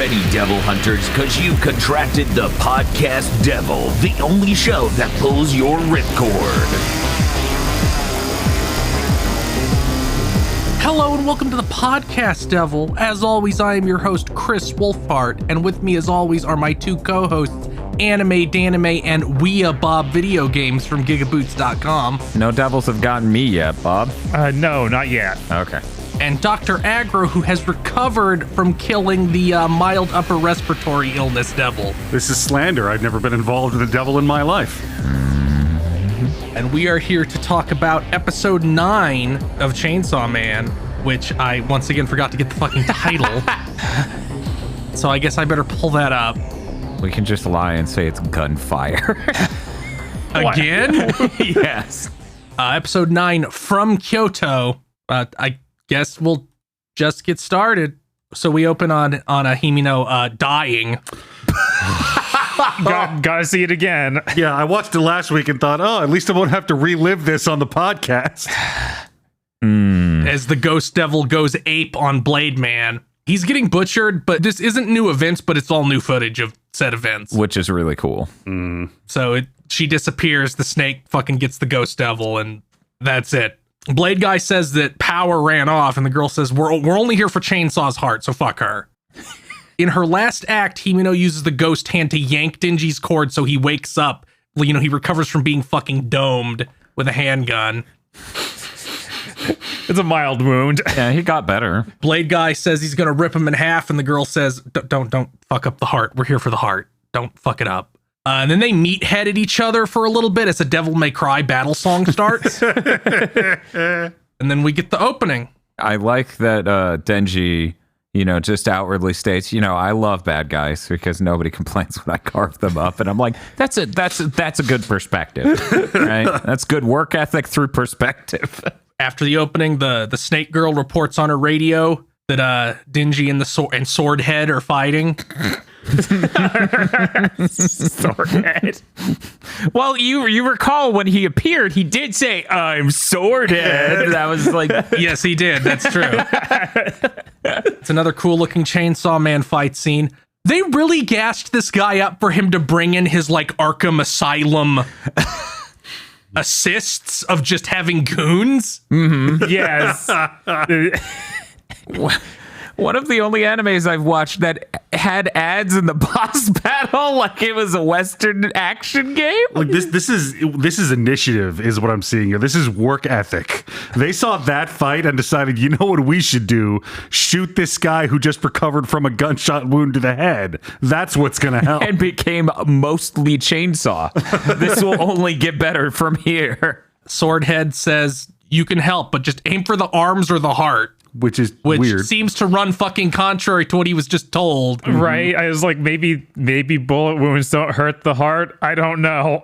ready, Devil Hunters, because you've contracted the podcast devil, the only show that pulls your ripcord. Hello and welcome to the Podcast Devil. As always, I am your host, Chris Wolfhart, and with me as always are my two co-hosts, Anime, Danime, and Weea Bob Video Games from GigaBoots.com. No devils have gotten me yet, Bob. No, not yet. Okay. And Dr. Agro, who has recovered from killing the mild upper respiratory illness devil. This is slander. I've never been involved with a devil in my life. And we are here to talk about episode 9 of Chainsaw Man, which I once again forgot to get the fucking title. So I guess I better pull that up. We can just lie and say it's gunfire. Again? Yes. Episode 9 from Kyoto. I guess we'll just get started. So we open on a Himino dying. Gotta see it again. Yeah, I watched it last week and thought, oh, at least I won't have to relive this on the podcast. As the ghost devil goes ape on Blade Man. He's getting butchered, but this isn't new events, but it's all new footage of said events. Which is really cool. So she disappears, the snake fucking gets the ghost devil, and that's it. Blade Guy says that power ran off, and the girl says, we're only here for Chainsaw's heart, so fuck her. In her last act, Himino uses the ghost hand to yank Denji's cord so he wakes up. You know, he recovers from being fucking domed with a handgun. It's a mild wound. Yeah, he got better. Blade Guy says he's gonna rip him in half, and the girl says, don't fuck up the heart. We're here for the heart. Don't fuck it up. And then they meathead at each other for a little bit as a Devil May Cry battle song starts. And then we get the opening. I like that Denji, just outwardly states, I love bad guys because nobody complains when I carve them up. And I'm like, that's a good perspective, right? That's good work ethic through perspective. After the opening, the snake girl reports on her radio that Denji and Swordhead are fighting. Swordhead. Well, you recall when he appeared, he did say, "I'm Swordhead." That was like, yes, he did. That's true. It's another cool looking Chainsaw Man fight scene. They really gassed this guy up for him to bring in his like Arkham Asylum assists of just having goons. Mm-hmm. Yes. One of the only animes I've watched that had ads in the boss battle like it was a Western action game. Like this is initiative is what I'm seeing here. This is work ethic. They saw that fight and decided, you know what we should do? Shoot this guy who just recovered from a gunshot wound to the head. That's what's gonna help. And became mostly Chainsaw. This will only get better from here. Swordhead says, you can help, but just aim for the arms or the heart. Which weird. Seems to run fucking contrary to what he was just told. Right? I was like, maybe bullet wounds don't hurt the heart. I don't know.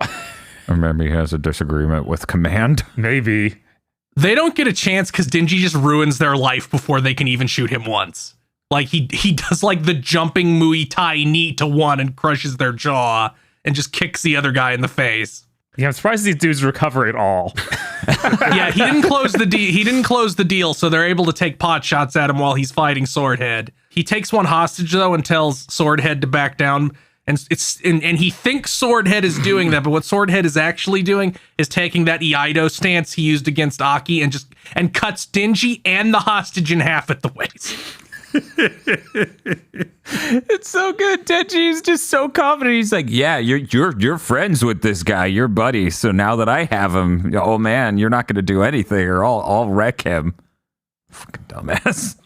Or maybe he has a disagreement with command. Maybe. They don't get a chance because Denji just ruins their life before they can even shoot him once. Like he does like the jumping Muay Thai knee to one and crushes their jaw and just kicks the other guy in the face. Yeah, I'm surprised these dudes recover at all. Yeah, he didn't close the deal, so they're able to take pot shots at him while he's fighting Swordhead. He takes one hostage though and tells Swordhead to back down, and he thinks Swordhead is doing that, but what Swordhead is actually doing is taking that Iaido stance he used against Aki and cuts Denji and the hostage in half at the waist. It's so good. Denji's just so confident. He's like, yeah, you're friends with this guy, you're buddies. So now that I have him, oh man, you're not going to do anything, or I'll wreck him. Fucking dumbass.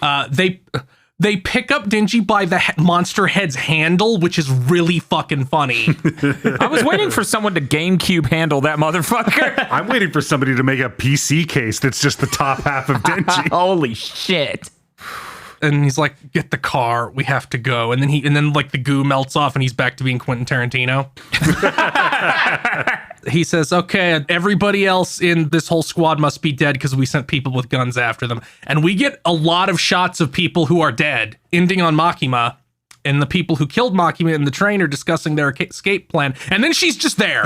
They pick up Denji by the monster head's handle, which is really fucking funny. I was waiting for someone to GameCube handle that motherfucker. I'm waiting for somebody to make a PC case that's just the top half of Denji. Holy shit. And he's like, get the car, we have to go. And then like the goo melts off and he's back to being Quentin Tarantino. He says, okay, everybody else in this whole squad must be dead because we sent people with guns after them. And we get a lot of shots of people who are dead, ending on Makima. and the people who killed Makima and the train are discussing their escape plan, and then she's just there.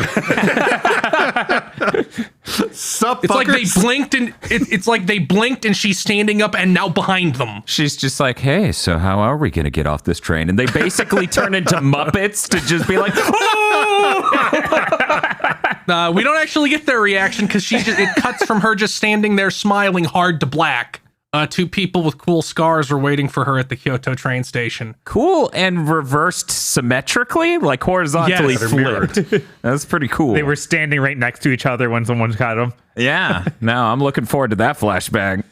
Sup, It's like they fuckers? blinked, and it's like they blinked, and she's standing up and now behind them. She's just like, hey, so how are we going to get off this train? And they basically turn into Muppets to just be like, oh! We don't actually get their reaction because it cuts from her just standing there smiling hard to black. Two people with cool scars were waiting for her at the Kyoto train station. Cool, and reversed symmetrically, like horizontally Yes. flipped. That's pretty cool. They were standing right next to each other when someone got them. Yeah, no, I'm looking forward to that flashback.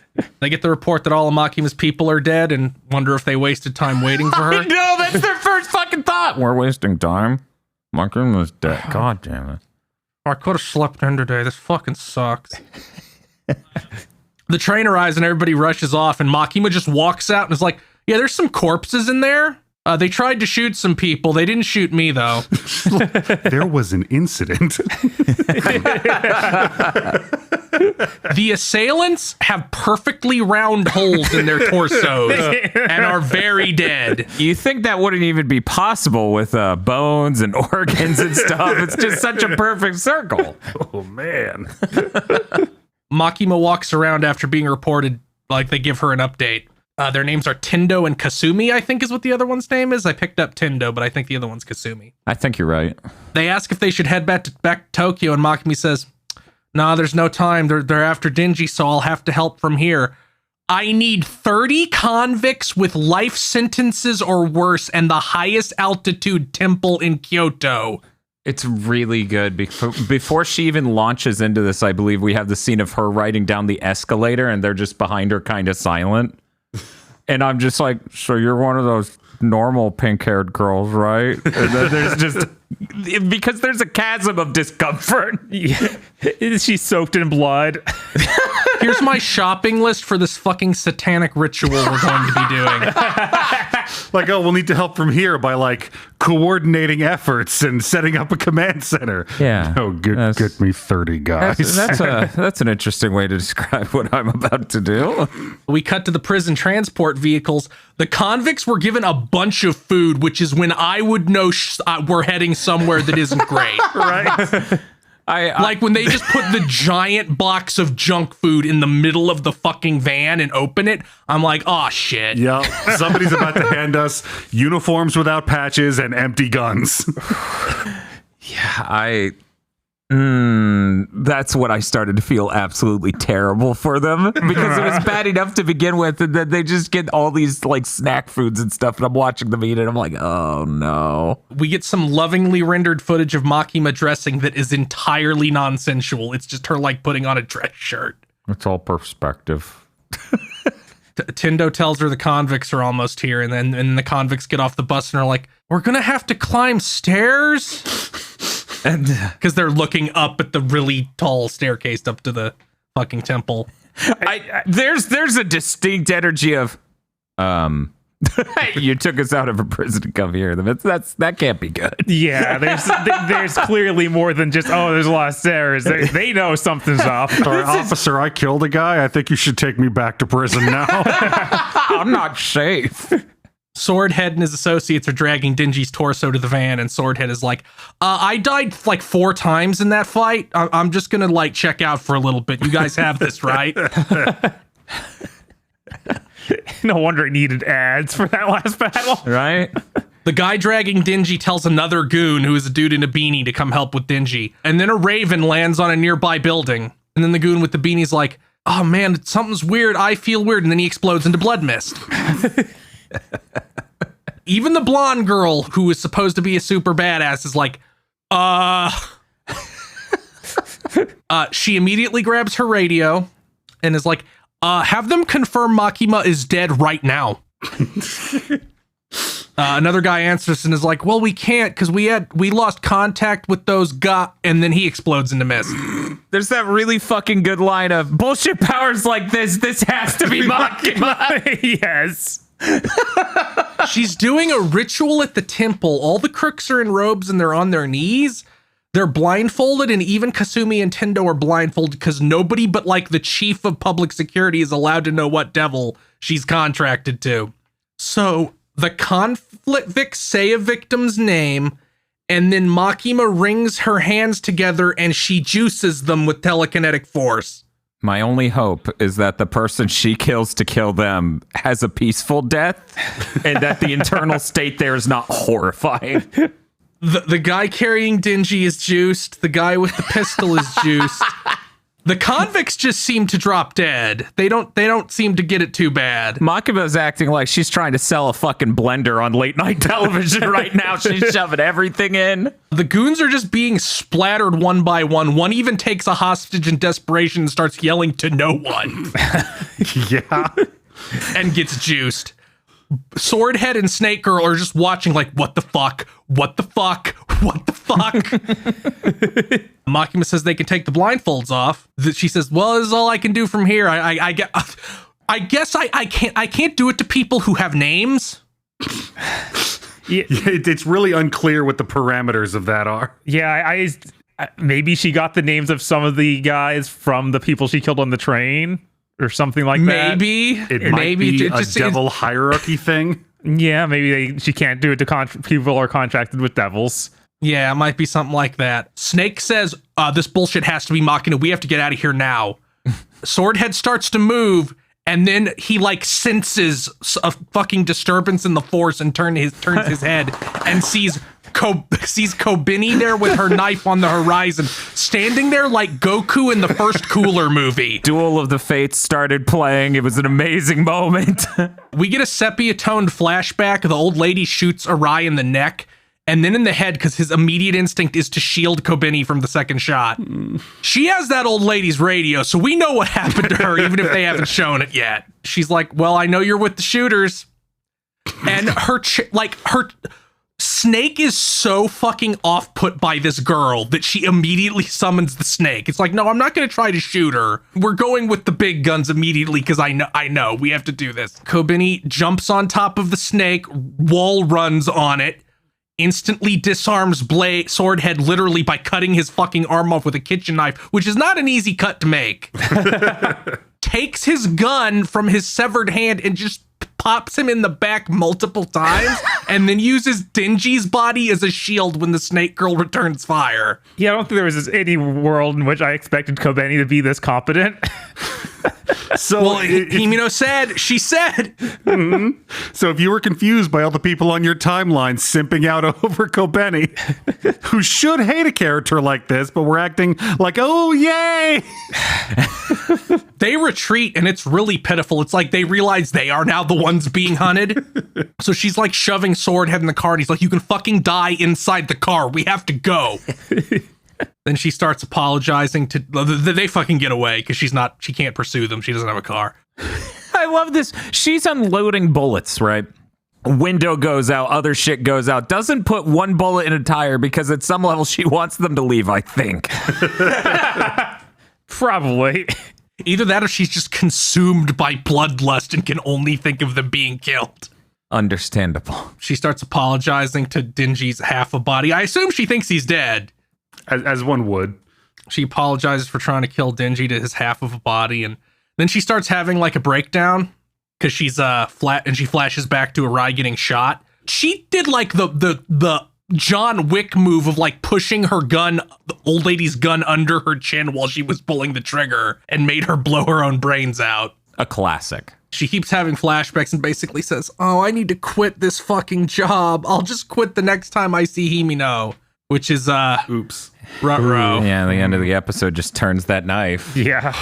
They get the report that all of Makima's people are dead and wonder if they wasted time waiting for her. No, that's their first fucking thought. We're wasting time. Makima's dead. God damn it. I could have slept in today. This fucking sucks. The train arrives and everybody rushes off, and Makima just walks out and is like, yeah, there's some corpses in there. They tried to shoot some people. They didn't shoot me, though. There was an incident. The assailants have perfectly round holes in their torsos and are very dead. You think that wouldn't even be possible with bones and organs and stuff. It's just such a perfect circle. Oh, man. Makima walks around after being reported, like they give her an update. Their names are Tendo and Kasumi, I think is what the other one's name is. I picked up Tendo, but I think the other one's Kasumi. I think you're right. They ask if they should head back to Tokyo, and Makimi says, nah, there's no time. They're after Denji, so I'll have to help from here. I need 30 convicts with life sentences or worse and the highest altitude temple in Kyoto. It's really good. Before she even launches into this, I believe we have the scene of her riding down the escalator and they're just behind her kind of silent. And I'm just like, so you're one of those normal pink-haired girls, right? And then there's just, because there's a chasm of discomfort. Yeah. She's soaked in blood. Here's my shopping list for this fucking satanic ritual we're going to be doing. Like, oh, we'll need to help from here by, like, coordinating efforts and setting up a command center. Yeah. Oh, get me 30 guys. That's an interesting way to describe what I'm about to do. We cut to the prison transport vehicles. The convicts were given a bunch of food, which is when I would know we're heading somewhere that isn't great. Right? Like when they just put the giant box of junk food in the middle of the fucking van and open it, I'm like, oh shit. Yep. Somebody's about to hand us uniforms without patches and empty guns. That's when I started to feel absolutely terrible for them because it was bad enough to begin with, and then they just get all these like snack foods and stuff, and I'm watching them eat it. I'm like, oh no. We get some lovingly rendered footage of Makima dressing that is entirely non-sensual. It's just her like putting on a dress shirt. It's all perspective. Tendo tells her the convicts are almost here, and then the convicts get off the bus and are like, we're gonna have to climb stairs? And because they're looking up at the really tall staircase up to the fucking temple. There's a distinct energy of you took us out of a prison to come here. That can't be good. Yeah, there's clearly more than just, oh, there's a lot of stairs. They know something's up. Sorry, officer, I killed a guy. I think you should take me back to prison now. I'm not safe. Swordhead and his associates are dragging Denji's torso to the van, and Swordhead is like, I died like 4 times in that fight. I'm just gonna like check out for a little bit. You guys have this, right? No wonder it needed ads for that last battle. Right? The guy dragging Denji tells another goon, who is a dude in a beanie, to come help with Denji. And then a raven lands on a nearby building. And then the goon with the beanie's like, oh man, something's weird. I feel weird. And then he explodes into blood mist. Even the blonde girl, who is supposed to be a super badass, is like, she immediately grabs her radio and is like, have them confirm Makima is dead right now. Another guy answers and is like, well, we can't because we lost contact with those and then he explodes into mist. There's that really fucking good line of bullshit powers like this has to be Makima. Yes. She's doing a ritual at the temple. All the crooks are in robes and they're on their knees. They're blindfolded, and even Kasumi and Tendo are blindfolded because nobody but like the chief of public security is allowed to know what devil she's contracted to. So The convicts say a victim's name, and then Makima wrings her hands together and she juices them with telekinetic force. My only hope is that the person she kills to kill them has a peaceful death and that the internal state there is not horrifying. The guy carrying Denji is juiced. The guy with the pistol is juiced. The convicts just seem to drop dead. They don't seem to get it too bad. Makima's acting like she's trying to sell a fucking blender on late night television right now. She's shoving everything in. The goons are just being splattered one by one. One even takes a hostage in desperation and starts yelling to no one. Yeah. And gets juiced. Swordhead and Snake Girl are just watching like, what the fuck? What the fuck? What the fuck? Makima says they can take the blindfolds off. She says, well, this is all I can do from here. I guess I can't do it to people who have names. Yeah, it's really unclear what the parameters of that are. Yeah, I maybe she got the names of some of the guys from the people she killed on the train or something like that. Maybe It might be a devil hierarchy thing. Yeah, maybe she can't do it to people are contracted with devils. Yeah, it might be something like that. Snake says, this bullshit has to be Makina. We have to get out of here now. Swordhead starts to move, and then he like senses a fucking disturbance in the force and turns his head and sees Kobeni there with her knife on the horizon, standing there like Goku in the first Cooler movie. Duel of the Fates started playing. It was an amazing moment. We get a sepia-toned flashback. The old lady shoots Arai in the neck and then in the head because his immediate instinct is to shield Kobeni from the second shot. She has that old lady's radio, so we know what happened to her, even if they haven't shown it yet. She's like, well, I know you're with the shooters. And her Snake is so fucking off-put by this girl that she immediately summons the snake. It's like, no, I'm not going to try to shoot her. We're going with the big guns immediately because I know we have to do this. Kobeni jumps on top of the snake, wall runs on it, instantly disarms Swordhead literally by cutting his fucking arm off with a kitchen knife, which is not an easy cut to make. Takes his gun from his severed hand and just pops him in the back multiple times and then uses Denji's body as a shield when the Snake Girl returns fire. Yeah, I don't think there was any world in which I expected Kobeni to be this competent. So Himino said, she said. Mm-hmm. So if you were confused by all the people on your timeline simping out over Kobeni, who should hate a character like this, but we're acting like, oh, yay! They retreat and it's really pitiful. It's like they realize they are now the ones being hunted. So she's like shoving Swordhead in the car and he's like, you can fucking die inside the car. We have to go. Then she starts apologizing to they fucking get away because she can't pursue them. She doesn't have a car. I love this. She's unloading bullets, right? Window goes out, other shit goes out. Doesn't put one bullet in a tire because at some level she wants them to leave, I think. Probably. Either that or she's just consumed by bloodlust and can only think of them being killed. Understandable. She starts apologizing to Denji's half a body. I assume she thinks he's dead. As one would. She apologizes for trying to kill Denji to his half of a body, and then she starts having like a breakdown because she's flat, and she flashes back to Arai getting shot. She did like the John Wick move of like pushing her gun, the old lady's gun, under her chin while she was pulling the trigger and made her blow her own brains out. A classic. She keeps having flashbacks and basically says, oh, I need to quit this fucking job. I'll just quit the next time I see Himino. Which is, oops. Ruh-roh. Yeah, the end of the episode just turns that knife. Yeah.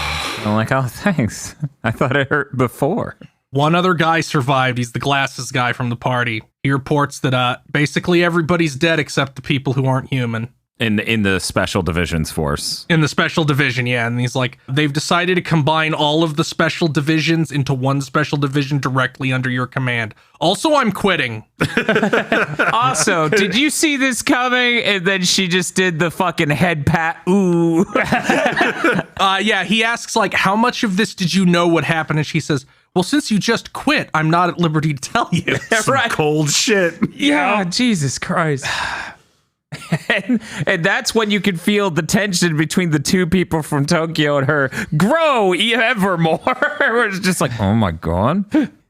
I'm like, oh, thanks. I thought it hurt before. One other guy survived. He's the glasses guy from the party. He reports that basically everybody's dead except the people who aren't human. In the Special Divisions Force. In the Special Division, yeah. And he's like, they've decided to combine all of the Special Divisions into one Special Division directly under your command. Also, I'm quitting. Also, did you see this coming? And then she just did the fucking head pat. Ooh. Yeah, he asks, like, how much of this did you know what happened? And she says, well, since you just quit, I'm not at liberty to tell you. Some cold shit. Yeah, Jesus Christ. And that's when you can feel the tension between the two people from Tokyo and her grow ever more. It's just like, oh my God.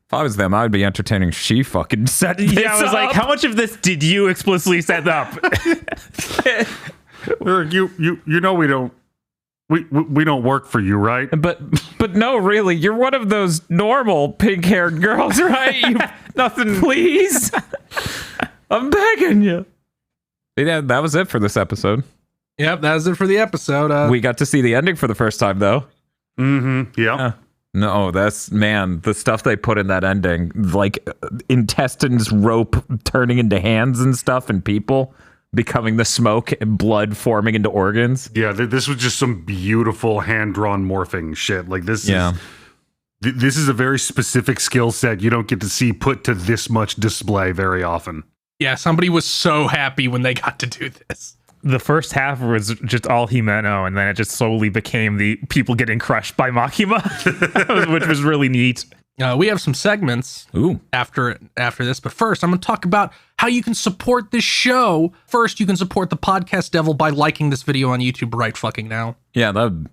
If I was them, I would be entertaining. She fucking set this Yeah, I was like, up. how much of this did you explicitly set up? You know we don't work for you, right? But no, really, you're one of those normal pink-haired girls, right? Nothing, please. I'm begging you. Yeah, that was it for this episode. Yep, that was it for the episode. We got to see the ending for the first time, though. Mm-hmm. Yeah. No, the stuff they put in that ending, like intestines, rope turning into hands and stuff, and people becoming the smoke and blood forming into organs. Yeah, this was just some beautiful hand-drawn morphing shit. Like this is a very specific skill set you don't get to see put to this much display very often. Yeah, somebody was so happy when they got to do this. The first half was just all Himeno, and then it just slowly became the people getting crushed by Makima, which was really neat. We have some segments after this, but first I'm going to talk about how you can support this show. First, you can support the Podcast Devil by liking this video on YouTube right fucking now. Yeah, that'd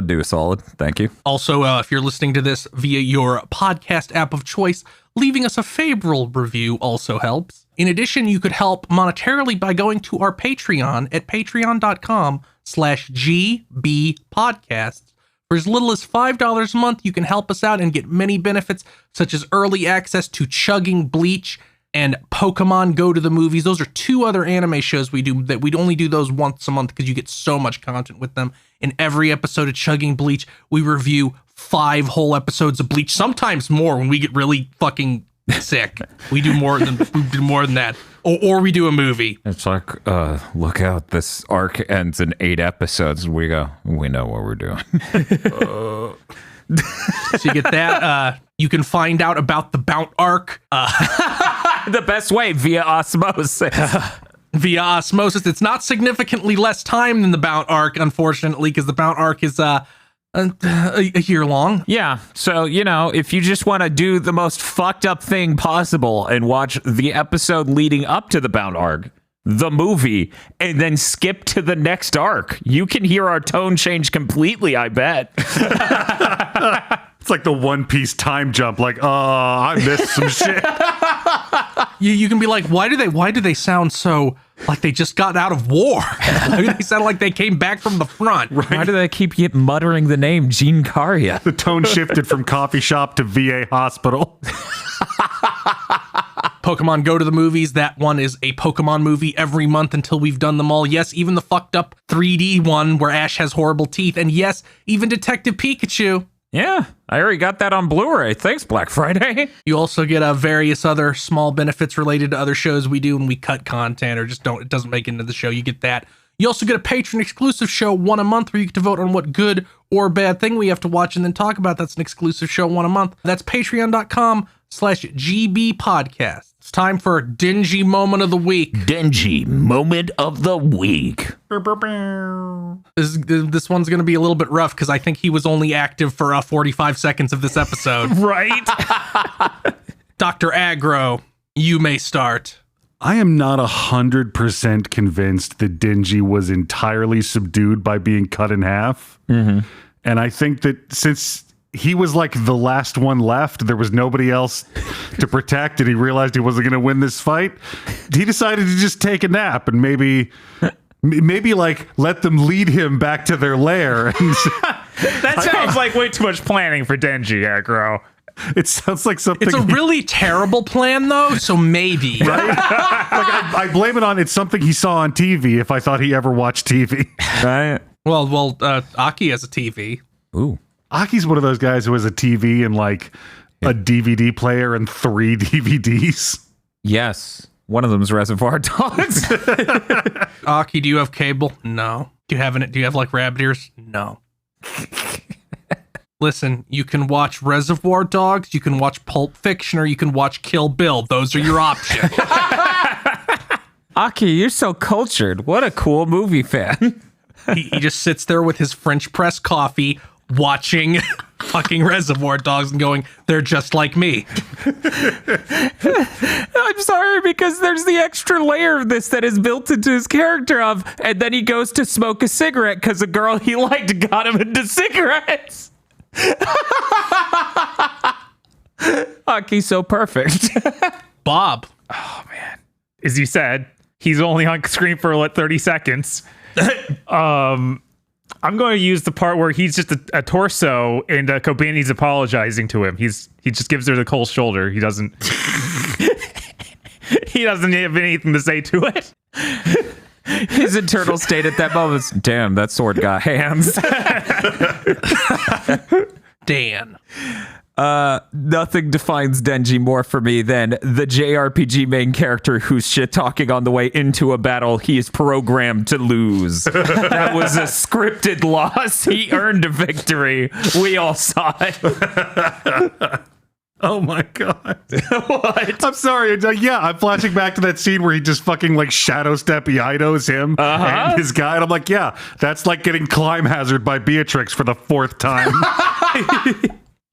do a solid. Thank you. Also, if you're listening to this via your podcast app of choice, leaving us a favorable review also helps. In addition, you could help monetarily by going to our Patreon at patreon.com/GBpodcasts. For as little as $5 a month, you can help us out and get many benefits, such as early access to Chugging Bleach and Pokemon Go to the Movies. Those are two other anime shows we do that we'd only do those once a month because you get so much content with them. In every episode of Chugging Bleach, we review 5 whole episodes of Bleach, sometimes more when we get really fucking sick. We do more than that. Or we do a movie. It's like, look out, this arc ends in 8 episodes. We know what we're doing. So you get that. You can find out about the Bount arc. The best way, via osmosis. Via osmosis. It's not significantly less time than the Bount arc, unfortunately, because the Bount arc is a year long. Yeah, so, if you just want to do the most fucked up thing possible and watch the episode leading up to the Bound arc, the movie, and then skip to the next arc, you can hear our tone change completely, I bet. It's like the One Piece time jump. Like, I missed some shit. You can be like, why do they sound so like they just got out of war? They sound like they came back from the front. Right. Why do they keep muttering the name Gene Karya? The tone shifted from coffee shop to VA hospital. Pokemon Go to the Movies. That one is a Pokemon movie every month until we've done them all. Yes, even the fucked up 3D one where Ash has horrible teeth. And yes, even Detective Pikachu. Yeah, I already got that on Blu-ray. Thanks, Black Friday. You also get various other small benefits related to other shows we do when we cut content or just it doesn't make it into the show. You get that. You also get a patron exclusive show one a month where you get to vote on what good or bad thing we have to watch and then talk about. That's an exclusive show one a month. That's patreon.com/GBpodcast. It's time for Dingy Moment of the Week. Dingy Moment of the Week. This one's going to be a little bit rough because I think he was only active for 45 seconds of this episode. Right? Dr. Aggro, you may start. I am not 100% convinced that Dingy was entirely subdued by being cut in half. Mm-hmm. And I think that since he was like the last one left, there was nobody else to protect, and he realized he wasn't going to win this fight. He decided to just take a nap and maybe like let them lead him back to their lair. That sounds like way too much planning for Denji, Aggro. It sounds like something. It's a really terrible plan, though, so maybe. Right? I blame it on it's something he saw on TV if I thought he ever watched TV. Right? Well, Aki has a TV. Ooh. Aki's one of those guys who has a TV and like a DVD player and 3 DVDs. Yes. One of them is Reservoir Dogs. Aki, do you have cable? No. Do you have like rabbit ears? No. Listen, you can watch Reservoir Dogs, you can watch Pulp Fiction, or you can watch Kill Bill. Those are your options. Aki, you're so cultured. What a cool movie fan. He just sits there with his French press coffee, watching fucking Reservoir Dogs and going, they're just like me. I'm sorry, because there's the extra layer of this that is built into his character and then he goes to smoke a cigarette because a girl he liked got him into cigarettes. Hockey's so perfect. Bob. As you said, he's only on screen for like 30 seconds. I'm going to use the part where he's just a torso and Kobani's apologizing to him. He just gives her the cold shoulder. He doesn't he doesn't have anything to say to it. His internal state at that moment is, damn, that sword got hands. Dan. Nothing defines Denji more for me than the JRPG main character who's shit talking on the way into a battle he is programmed to lose. That was a scripted loss. He earned a victory. We all saw it. Oh my god. What? I'm sorry. I'm flashing back to that scene where he just fucking like shadow step Iaidos him and his guy. And I'm like, yeah, that's like getting Climb Hazard by Beatrix for the 4th time.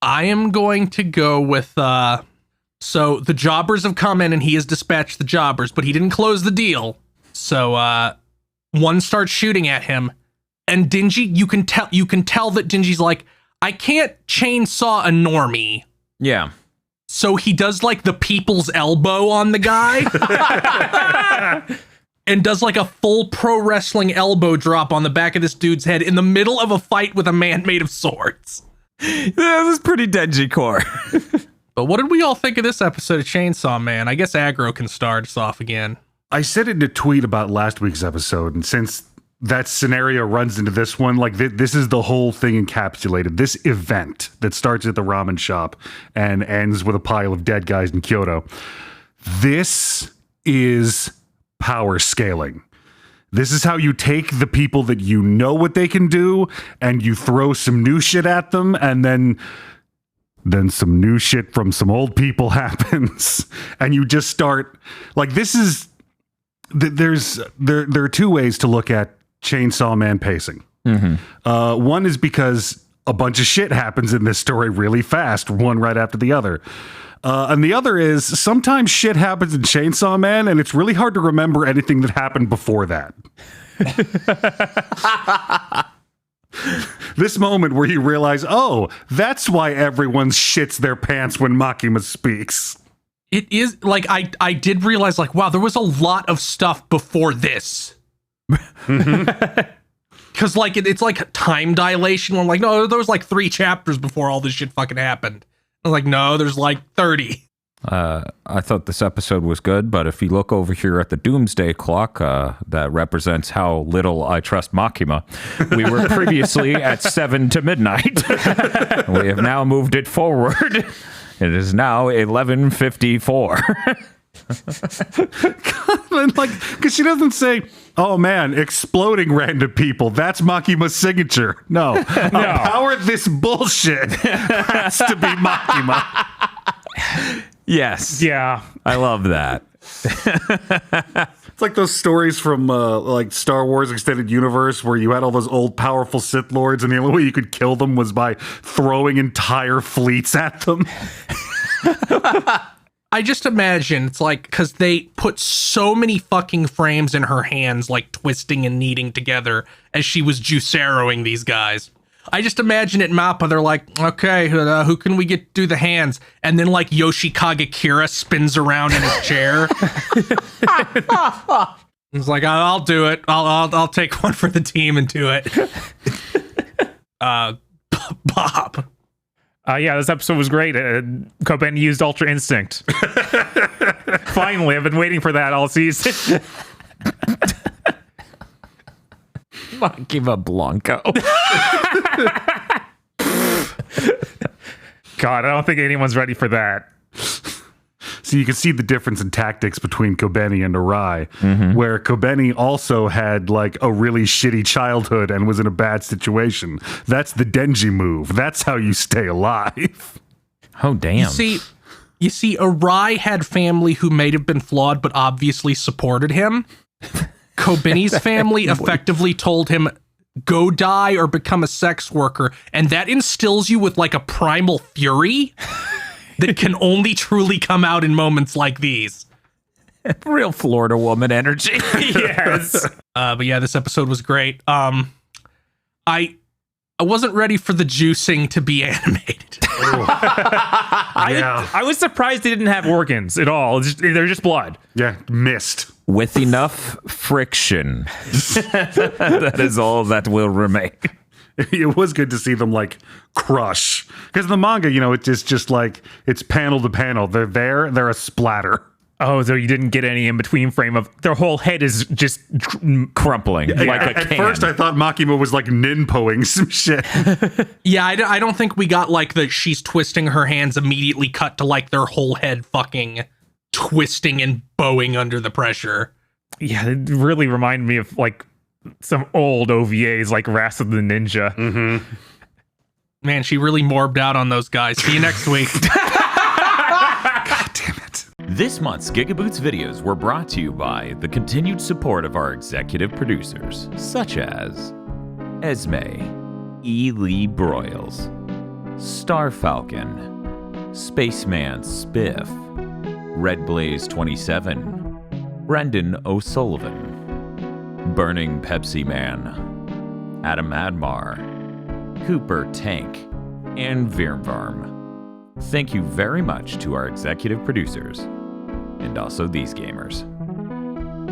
I am going to go with, so the jobbers have come in and he has dispatched the jobbers, but he didn't close the deal. So, one starts shooting at him, and Denji, you can tell that Denji's like, I can't chainsaw a normie. Yeah. So he does like the people's elbow on the guy and does like a full pro wrestling elbow drop on the back of this dude's head in the middle of a fight with a man made of swords. That was pretty Denji core. But what did we all think of this episode of Chainsaw Man? I guess Aggro can start us off again. I said it in a tweet about last week's episode, and since that scenario runs into this one, like this is the whole thing encapsulated. This event that starts at the ramen shop and ends with a pile of dead guys in Kyoto. This is power scaling. This is how you take the people that you know what they can do and you throw some new shit at them, and then some new shit from some old people happens and you just start like, this is there are 2 ways to look at Chainsaw Man pacing. One is because a bunch of shit happens in this story really fast, one right after the other. And the other is sometimes shit happens in Chainsaw Man and it's really hard to remember anything that happened before that. This moment where you realize, oh, that's why everyone shits their pants when Makima speaks. It is like, I did realize like, wow, there was a lot of stuff before this. Because like it's like time dilation. I'm like, no, there was like 3 chapters before all this shit fucking happened. I was like, no, there's like 30. I thought this episode was good, but if you look over here at the Doomsday Clock, that represents how little I trust Makima. We were previously at 7 to midnight. We have now moved it forward. It is now 11:54. Like, because she doesn't say, oh man, exploding random people, that's Makima's signature. No. Power this bullshit has to be Makima. Yes. Yeah. I love that. It's like those stories from like Star Wars Extended Universe where you had all those old powerful Sith Lords and the only way you could kill them was by throwing entire fleets at them. I just imagine it's like, because they put so many fucking frames in her hands, like twisting and kneading together as she was juiceroing these guys. I just imagine at Mappa, they're like, okay, who can we get to do the hands? And then like Yoshikage Kira spins around in his chair. He's like, I'll do it. I'll take one for the team and do it. Bob. Yeah, this episode was great. Koben used Ultra Instinct. Finally, I've been waiting for that all season. Makima Blanco. God, I don't think anyone's ready for that. So you can see the difference in tactics between Kobeni and Arai, where Kobeni also had like a really shitty childhood and was in a bad situation. That's the Denji move. That's how you stay alive. Oh, damn. You see, Arai had family who may have been flawed, but obviously supported him. Kobeni's family effectively told him, go die or become a sex worker. And that instills you with like a primal fury that can only truly come out in moments like these. Real Florida woman energy. Yes. But yeah, this episode was great. I I wasn't ready for the juicing to be animated. Yeah. I was surprised they didn't have organs at all. They're just blood. Yeah, missed. With enough friction. That is all that will remain. It was good to see them like crush. Because in the manga, it's just like it's panel to panel. They're a splatter. Oh, so you didn't get any in between frame of their whole head is just Crumpling like a At can. first, I thought Makima was like ninpoing some shit. Yeah, I don't think we got like the she's twisting her hands immediately cut to like their whole head fucking twisting and bowing under the pressure. Yeah, it really reminded me of like some old OVAs like Wrath of the Ninja. Mm-hmm. Man, she really morbed out on those guys. See you next week. God damn it. This month's GigaBoots videos were brought to you by the continued support of our executive producers, such as Esme, E. Lee Broyles, Star Falcon, Spaceman Spiff, Red Blaze 27, Brendan O'Sullivan, Burning Pepsi Man, Adam Admar, Cooper Tank, and Virmvarm. Thank you very much to our executive producers, and also these gamers.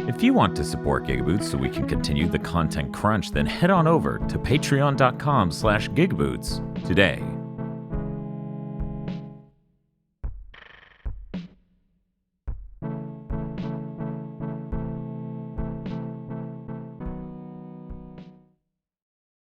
If you want to support GigaBoots so we can continue the content crunch, then head on over to patreon.com/GigaBoots today.